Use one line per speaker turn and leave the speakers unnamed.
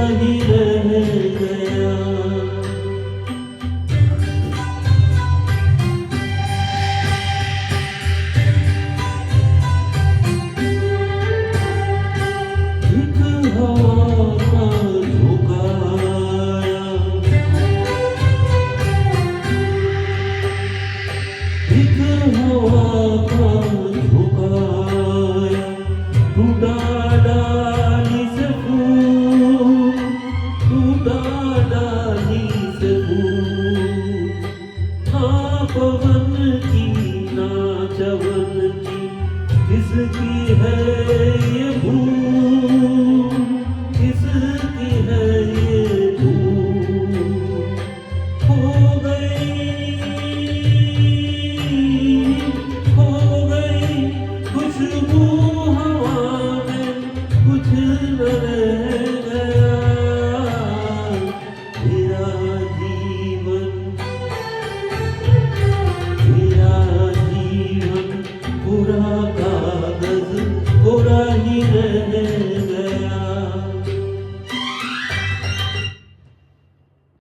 वहीं रह गया। एक हवा का झोंका आया, एक हवा का झोंका आया, टूटा डाली से फूल, टूटा डाली से फूल। हाँ पवन की ना चवन की, किसकी है ये